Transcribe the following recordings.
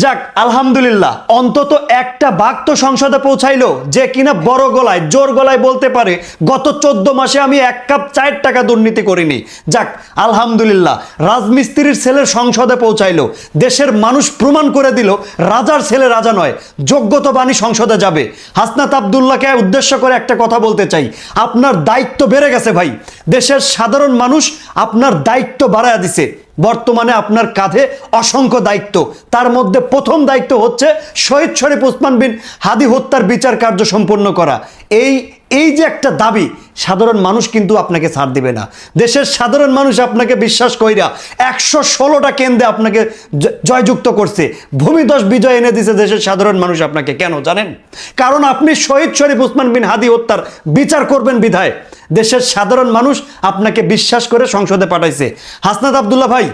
যাক আলহামদুলিল্লাহ, অন্তত একটা বাঘ তো সংসদে পৌঁছাইলো যে কিনা বড় গলায় জোর গলায় বলতে পারে গত 14 মাসে আমি 1 কাপ চায়ের টাকা দুর্নীতি করিনি। যাক আলহামদুলিল্লাহ, রাজমিস্ত্রির ছেলে সংসদে পৌঁছাইলো, দেশের মানুষ প্রমাণ করে দিল রাজার ছেলে রাজা নয়, যোগ্যতাবানী সংসদে যাবে। হাসনাত আব্দুল্লাহকে উদ্দেশ্য করে একটা কথা বলতে চাই, আপনার দায়িত্ব বেড়ে গেছে ভাই। দেশের সাধারণ মানুষ আপনার দায়িত্ব বাড়ায় দিছে। বর্তমানে আপনার কাঁধে অসংখ্য দায়িত্ব, তার মধ্যে প্রথম দায়িত্ব হচ্ছে শহীদ শরীফ ওসমান বিন হাদি হত্যার বিচার কার্য সম্পন্ন করা। এই যে একটা দাবি, সাধারণ মানুষ কিন্তু আপনাকে ছাড় দিবে না। দেশের সাধারণ মানুষ আপনাকে বিশ্বাস কইরা 116টা কেন্দ্রে আপনাকে জয়যুক্ত করছে, ভূমিধস বিজয় এনে দিছে দেশের সাধারণ মানুষ আপনাকে। কেন জানেন? কারণ আপনি শহীদ শরীফ ওসমান বিন হাদি হত্যার বিচার করবেন বিধায় দেশের সাধারণ মানুষ আপনাকে বিশ্বাস করে সংসদে পাঠাইছে। হাসনাত আব্দুল্লাহ ভাই,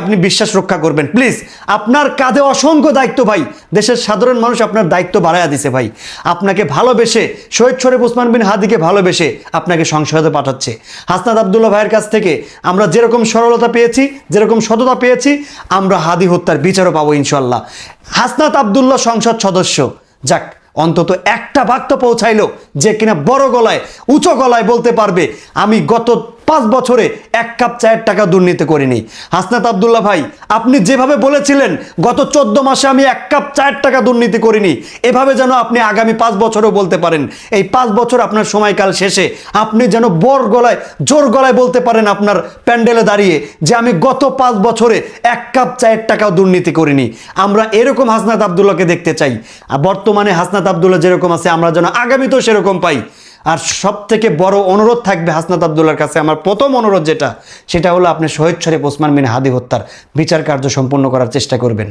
আপনি বিশ্বাস রক্ষা করবেন প্লিজ। আপনার কাঁধে অসংখ্য দায়িত্ব ভাই, দেশের সাধারণ মানুষ আপনার দায়িত্ব বাড়াইয়া দিছে ভাই। আপনাকে ভালোবেসে, শহীদ শরীফ ওসমান বিন হাদিকে ভালোবেসে আপনাকে সংসদে পাঠাচ্ছে। হাসনাত আব্দুল্লাহ ভাইয়ের কাছ থেকে আমরা যেরকম সরলতা পেয়েছি, যেরকম সততা পেয়েছি, আমরা হাদি হত্যার বিচারও পাবো ইনশাল্লাহ। হাসনাত আব্দুল্লাহ সংসদ সদস্য, যাক অন্তত একটা বাক তো পৌঁছাইলো যে কিনা বড় গলায়, উঁচু গলায় বলতে পারবে আমি গত 5 বছরে 1 কাপ চায়ের টাকা দুর্নীতি করিনি। হাসনাত আব্দুল্লাহ ভাই, আপনি যেভাবে বলেছিলেন গত 14 মাসে আমি 1 কাপ চায়ের টাকা দুর্নীতি করিনি, এভাবে যেন আপনি আগামী 5 বছরও বলতে পারেন। এই 5 বছর আপনার সময়কাল শেষে আপনি যেন বড় গলায়, জোর গলায় বলতে পারেন আপনার প্যান্ডেলে দাঁড়িয়ে যে আমি গত 5 বছরে 1 কাপ চায়ের টাকাও দুর্নীতি করিনি। আমরা এরকম হাসনাত আব্দুল্লাহকে দেখতে চাই। আর বর্তমানে হাসনাত আব্দুল্লাহ যেরকম আছে, আমরা যেন আগামীতেও সেরকম পাই। আর সব থেকে বড় অনুরোধ থাকবে হাসনাত আব্দুল্লাহর কাছে, আমার প্রথম অনুরোধ সেটা হলো আপনি শহীদ শরীফ ওসমান বিন হাদি হত্যার বিচার কার্য সম্পন্ন করার চেষ্টা করবেন।